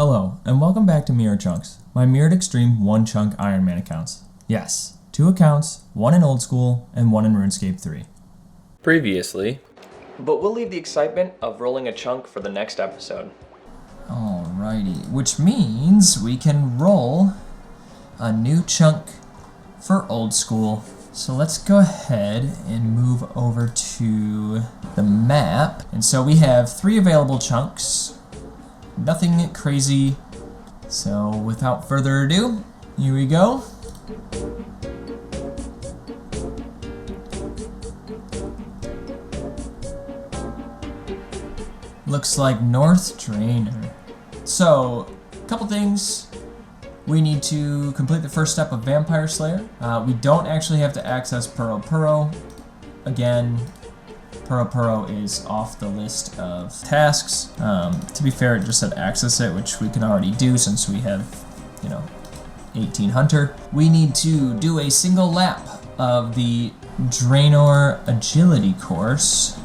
Hello, and welcome back to Mirror Chunks, my Mirrored Extreme 1-chunk Iron Man accounts. Yes, 2 accounts, one in Old School and one in RuneScape 3. Previously. But we'll leave the excitement of rolling a chunk for the next episode. Alrighty, which means we can roll a new chunk for Old School. So let's go ahead and move over to the map. And so we have 3 available chunks. Nothing crazy. So without further ado, here we go. Looks like North Drainer. So, a couple things. We need to complete the first step of Vampire Slayer. We don't actually have to access Puro Puro. Again, Puro Puro is off the list of tasks. To be fair, it just said access it, which we can already do since we have, 18 Hunter. We need to do a single lap of the Draenor Agility course,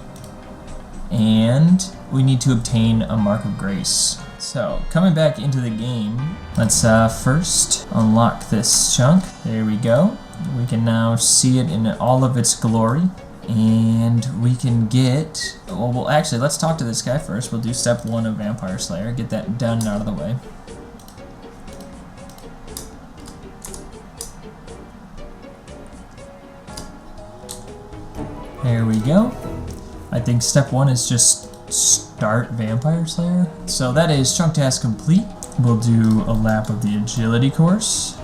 and we need to obtain a Mark of Grace. So, coming back into the game, let's first unlock this chunk. There we go. We can now see it in all of its glory. And we can get... Well, actually, let's talk to this guy first. We'll do step 1 of Vampire Slayer. Get that done and out of the way. There we go. I think step 1 is just start Vampire Slayer. So that is chunk task complete. We'll do a lap of the agility course.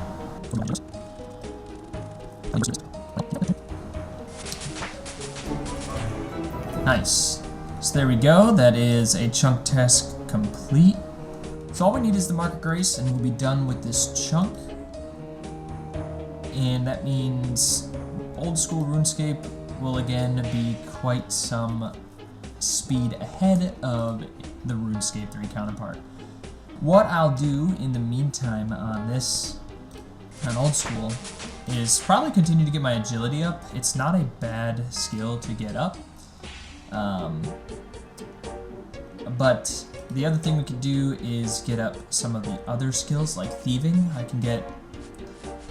Nice. So there we go. That is a chunk task complete. So all we need is the Mark of Grace and we'll be done with this chunk. And that means Old School RuneScape will again be quite some speed ahead of the RuneScape 3 counterpart. What I'll do in the meantime on Old School is probably continue to get my agility up. It's not a bad skill to get up. But the other thing we could do is get up some of the other skills like thieving. I can get,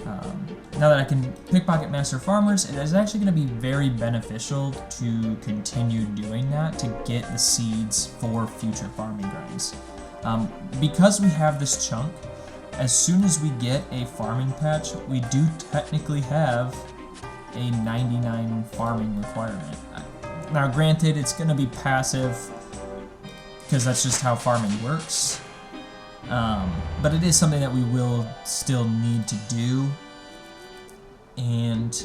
now that I can pickpocket master farmers, it is actually going to be very beneficial to continue doing that to get the seeds for future farming grinds. Because we have this chunk, as soon as we get a farming patch, we do technically have a 99 farming requirement. Now granted, it's going to be passive, because that's just how farming works, but it is something that we will still need to do, and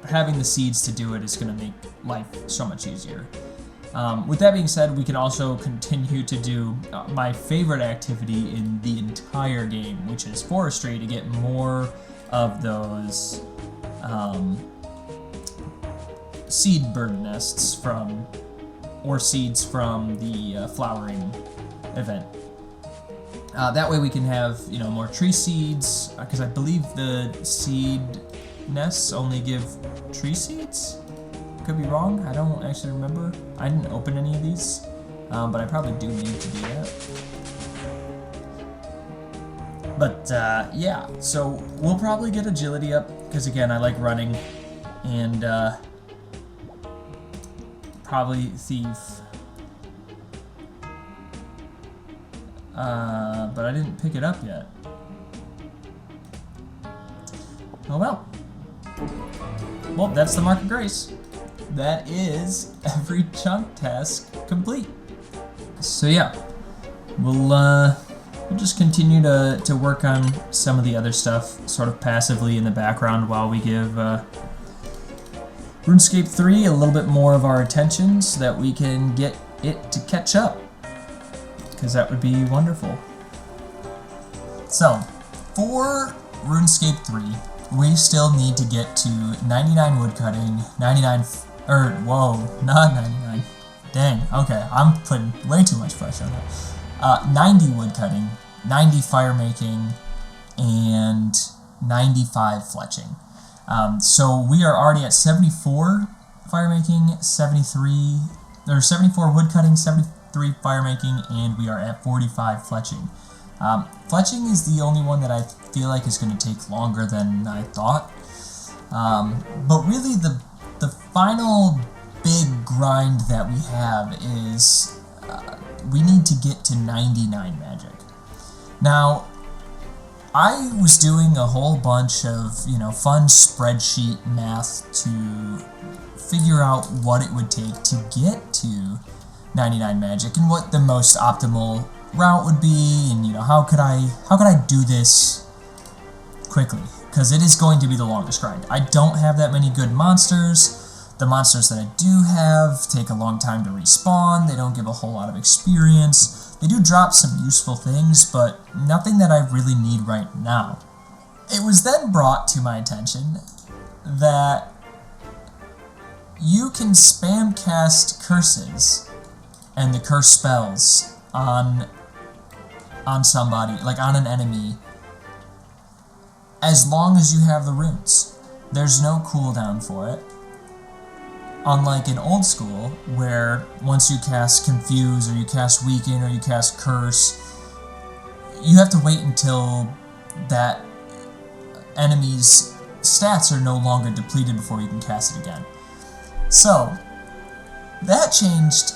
having the seeds to do it is going to make life so much easier. With that being said, we can also continue to do my favorite activity in the entire game, which is Forestry, to get more of those seed bird nests or seeds from the flowering event. That way we can have, more tree seeds, because I believe the seed nests only give tree seeds? Could be wrong, I don't actually remember. I didn't open any of these, but I probably do need to do that. But, yeah, so we'll probably get agility up, because again, I like running, and, probably thief. But I didn't pick it up yet. Oh well. Well, that's the Mark of Grace. That is every chunk task complete. So yeah, we'll just continue to work on some of the other stuff sort of passively in the background while we give RuneScape 3 a little bit more of our attention so that we can get it to catch up, because that would be wonderful. So, for RuneScape 3, we still need to get to 99 woodcutting, 99, whoa, not 99, dang, okay, I'm putting way too much pressure on that. 90 woodcutting, 90 fire making, and 95 fletching. So we are already at 74 fire making, 74 wood cutting, 3 firemaking, and we are at 45 fletching. Fletching is the only one that I feel like is going to take longer than I thought. But really the final big grind that we have is we need to get to 99 magic. Now, I was doing a whole bunch of, fun spreadsheet math to figure out what it would take to get to 99 magic and what the most optimal route would be, and how could I do this quickly, because it is going to be the longest grind. I don't have that many good monsters. The monsters that I do have take a long time to respawn. They don't give a whole lot of experience. They do drop some useful things, but nothing that I really need right now. It was then brought to my attention that you can spam cast curses and the curse spells on somebody, like on an enemy, as long as you have the runes. There's no cooldown for it. Unlike in old school, where once you cast Confuse, or you cast Weaken, or you cast Curse, you have to wait until that enemy's stats are no longer depleted before you can cast it again. So, that changed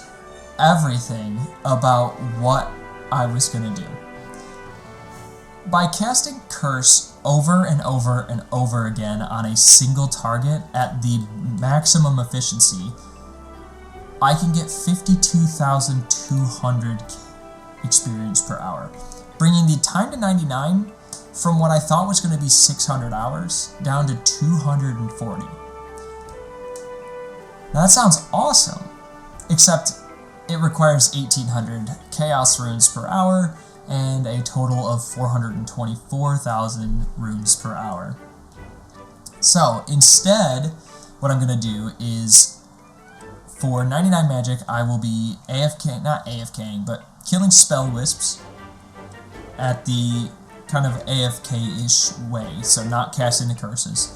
everything about what I was going to do. By casting Curse over and over and over again on a single target at the maximum efficiency, I can get 52,200 experience per hour, bringing the time to 99 from what I thought was going to be 600 hours down to 240. Now that sounds awesome, except it requires 1,800 Chaos runes per hour and a total of 424,000 runes per hour. So instead, what I'm going to do is, for 99 magic, I will be not AFKing, but killing spell wisps at the kind of AFK-ish way, so not casting the curses,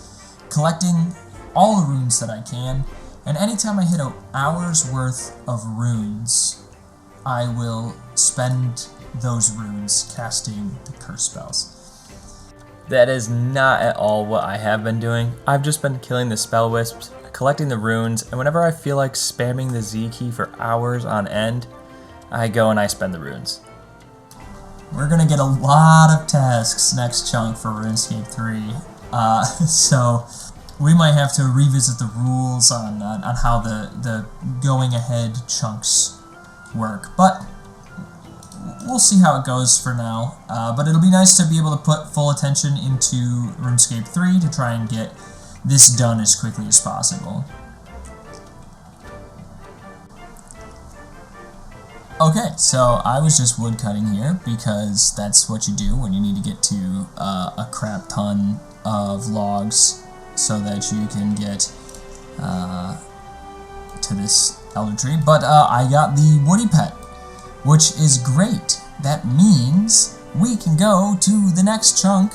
collecting all the runes that I can, and anytime I hit an hour's worth of runes, I will spend those runes casting the curse spells. That is not at all what I have been doing. I've just been killing the spell wisps, collecting the runes, and whenever I feel like spamming the Z key for hours on end, I go and I spend the runes. We're gonna get a lot of tasks next chunk for RuneScape 3, so we might have to revisit the rules on how the going ahead chunks work, but we'll see how it goes for now. But it'll be nice to be able to put full attention into RuneScape 3 to try and get this done as quickly as possible. Okay, so I was just woodcutting here because that's what you do when you need to get to a crap ton of logs so that you can get to this elder tree. But I got the woody pet, which is great. That means we can go to the next chunk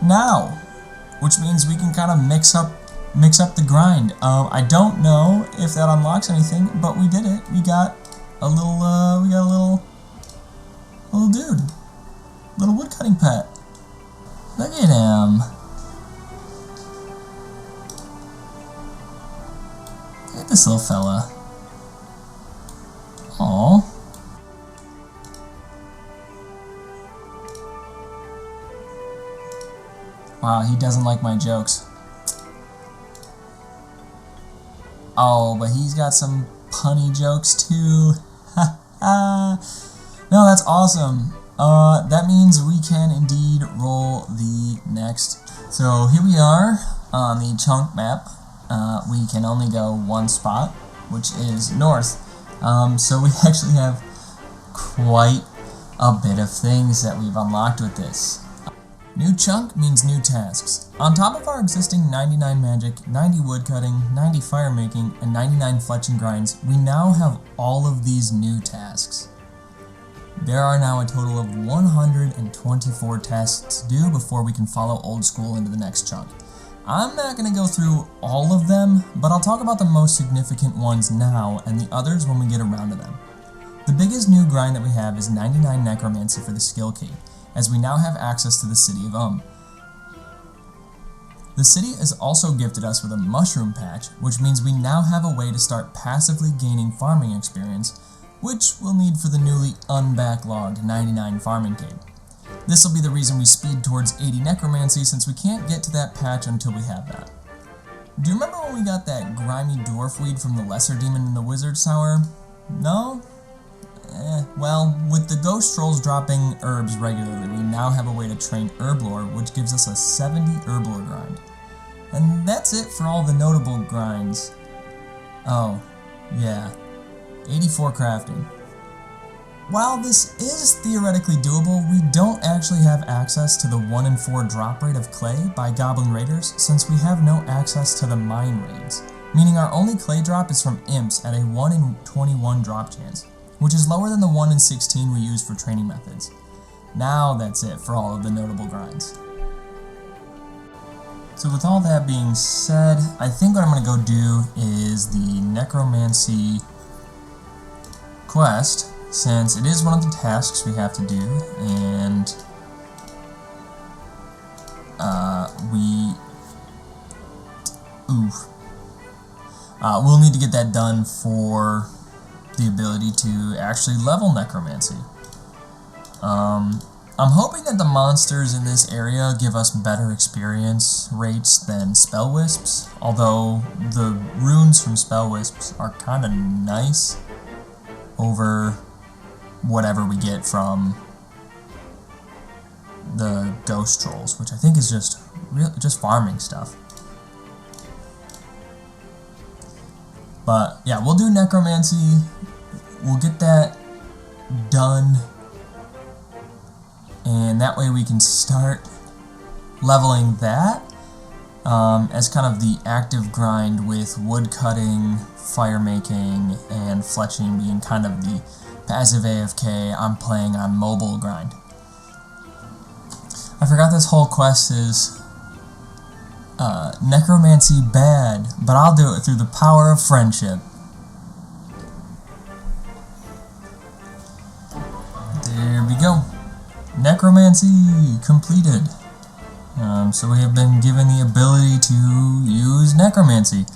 now, which means we can kind of mix up the grind. I don't know if that unlocks anything, but we did it. We got a little dude, little woodcutting pet. Look at him. Look at this little fella. Aww. Wow, he doesn't like my jokes. Oh, but he's got some punny jokes too. No, that's awesome. That means we can indeed roll the next. So here we are on the chunk map. We can only go one spot, which is north. So we actually have quite a bit of things that we've unlocked with this. New chunk means new tasks. On top of our existing 99 magic, 90 woodcutting, 90 firemaking, and 99 fletching grinds, we now have all of these new tasks. There are now a total of 124 tasks to do before we can follow old school into the next chunk. I'm not going to go through all of them, but I'll talk about the most significant ones now and the others when we get around to them. The biggest new grind that we have is 99 Necromancy for the skill key, as we now have access to the City of The city has also gifted us with a mushroom patch, which means we now have a way to start passively gaining farming experience, which we'll need for the newly unbacklogged 99 farming cape. This will be the reason we speed towards 80 necromancy, since we can't get to that patch until we have that. Do you remember when we got that grimy dwarf weed from the lesser demon in the wizard's tower? No? Well, with the ghost trolls dropping herbs regularly, we now have a way to train herb lore, which gives us a 70 herb lore grind. And that's it for all the notable grinds. Oh, yeah. 84 crafting. While this is theoretically doable, we don't actually have access to the 1 in 4 drop rate of clay by goblin raiders, since we have no access to the mine raids, meaning our only clay drop is from imps at a 1 in 21 drop chance, which is lower than the 1 in 16 we use for training methods. Now that's it for all of the notable grinds. So with all that being said, I think what I'm going to go do is the necromancy quest, since it is one of the tasks we have to do, and we'll need to get that done for the ability to actually level necromancy. I'm hoping that the monsters in this area give us better experience rates than spell wisps, although the runes from spell wisps are kind of nice over whatever we get from the ghost trolls, which I think is just farming stuff. But yeah, we'll do necromancy. We'll get that done, and that way we can start leveling that as kind of the active grind, with wood cutting, fire making, and fletching being kind of the passive AFK I'm playing on mobile grind. I forgot this whole quest is necromancy bad, but I'll do it through the power of friendship. There we go. Necromancy completed. So we have been given the ability to use necromancy,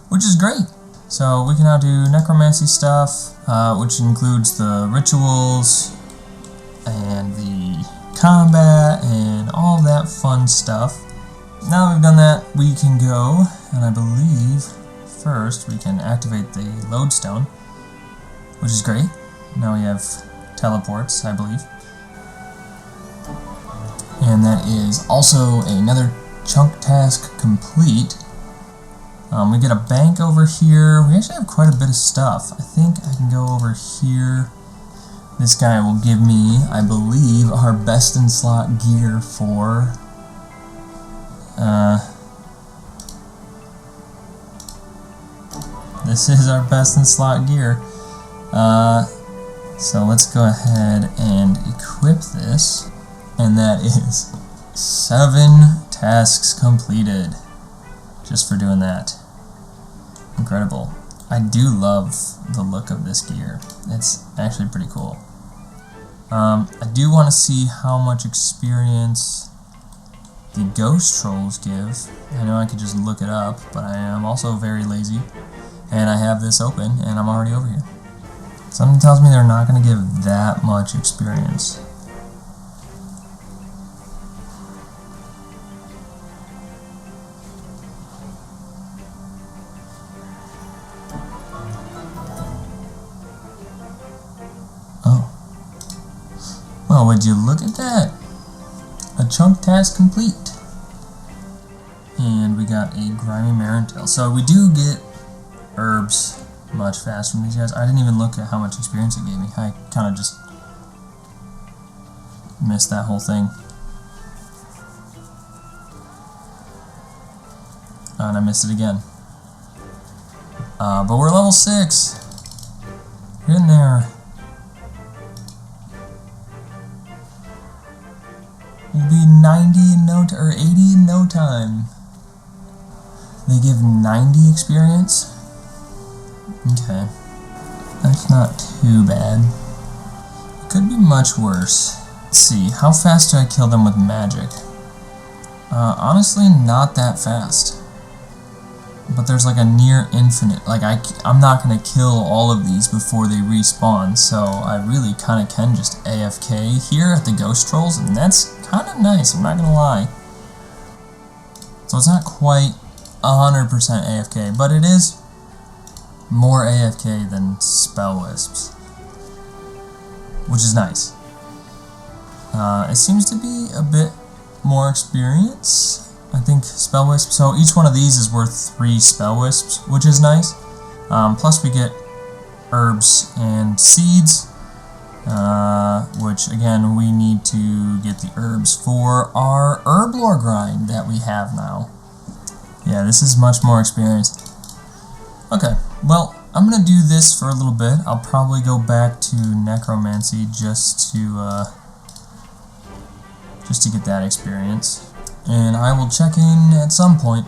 which is great. So we can now do necromancy stuff, which includes the rituals and the combat and all that fun stuff. Now that we've done that, we can go, and I believe first we can activate the lodestone, which is great. Now we have teleports, I believe. And that is also another chunk task complete. We get a bank over here. We actually have quite a bit of stuff. I think I can go over here. This guy will give me, I believe, our best in slot gear for this is our best in slot gear. So let's go ahead and equip this, and that is 7 tasks completed just for doing that. Incredible. I do love the look of this gear. It's actually pretty cool. I do want to see how much experience the ghost trolls give. I know I could just look it up, but I am also very lazy, and I have this open, and I'm already over here. Something tells me they're not going to give that much experience. Oh, would you look at that? A chunk task complete. And we got a grimy Marentail. So we do get herbs much faster from these guys. I didn't even look at how much experience it gave me. I kind of just missed that whole thing. And I missed it again. But we're level 6. We're in there. We'll be 90 in no time, or 80 in no time. 90 experience. Okay. That's not too bad. It could be much worse. Let's see, how fast do I kill them with magic? Honestly, not that fast. But there's like a near infinite, like I'm not going to kill all of these before they respawn, so I really kind of can just AFK here at the ghost trolls, and that's kind of nice, I'm not going to lie. So it's not quite 100% AFK, but it is more AFK than spell wisps, which is nice. It seems to be a bit more experience. I think spell wisp. So each one of these is worth 3 spell wisps, which is nice. Plus we get herbs and seeds, which again we need to get the herbs for our herb lore grind that we have now. Yeah, this is much more experience. Okay, well, I'm gonna do this for a little bit. I'll probably go back to necromancy just to get that experience. And I will check in at some point.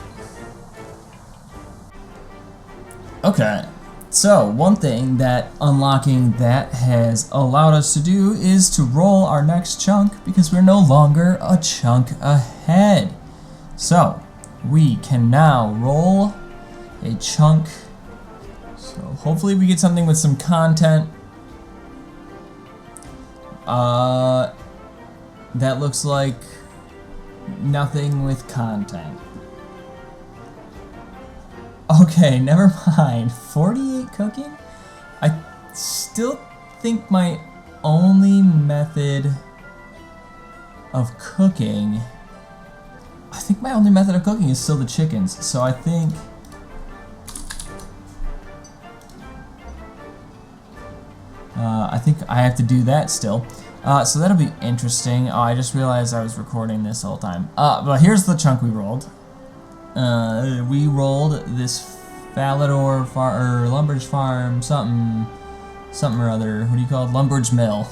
Okay, so one thing that unlocking that has allowed us to do is to roll our next chunk, because we're no longer a chunk ahead. So we can now roll a chunk. So hopefully we get something with some content. That looks like nothing with content. Okay, never mind. 48 cooking? I still think my only method of cooking... is still the chickens, so I think I have to do that still. So that'll be interesting. Oh, I just realized I was recording this whole time. But here's the chunk we rolled. We rolled this Falador or Lumbridge Farm, something or other. What do you call it? Lumbridge Mill.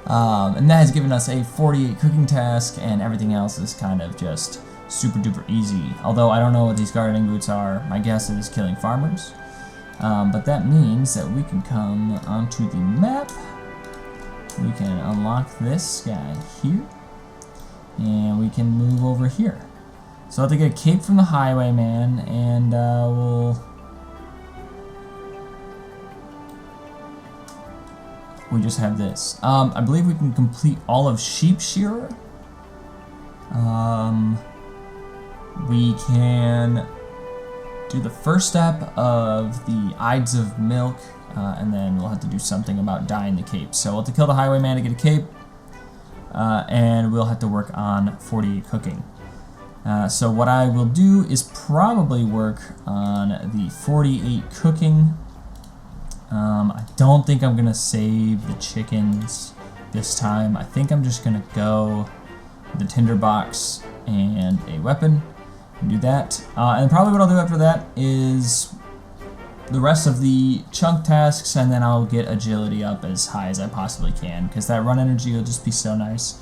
And that has given us a 48 cooking task, and everything else is kind of just super duper easy. Although I don't know what these gardening boots are. My guess is killing farmers. But that means that we can come onto the map. We can unlock this guy here, and we can move over here. So I have to get a cape from the highwayman, and we just have this. I believe we can complete all of Sheep Shearer. We can do the first step of the Ides of Milk, and then we'll have to do something about dyeing the cape. So we'll have to kill the highwayman to get a cape, and we'll have to work on 48 cooking. So what I will do is probably work on the 48 cooking. I don't think I'm gonna save the chickens this time. I think I'm just gonna go with the tinderbox and a weapon and do that. And probably what I'll do after that is the rest of the chunk tasks, and then I'll get agility up as high as I possibly can, because that run energy will just be so nice.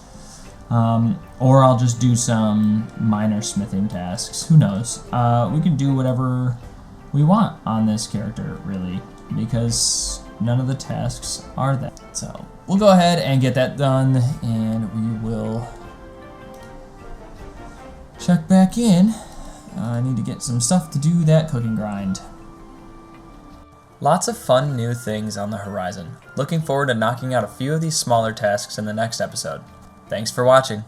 Or I'll just do some minor smithing tasks. Who knows? We can do whatever we want on this character, really, because none of the tasks are that. So we'll go ahead and get that done, and we will check back in. I need to get some stuff to do that cooking grind. Lots of fun new things on the horizon. Looking forward to knocking out a few of these smaller tasks in the next episode. Thanks for watching.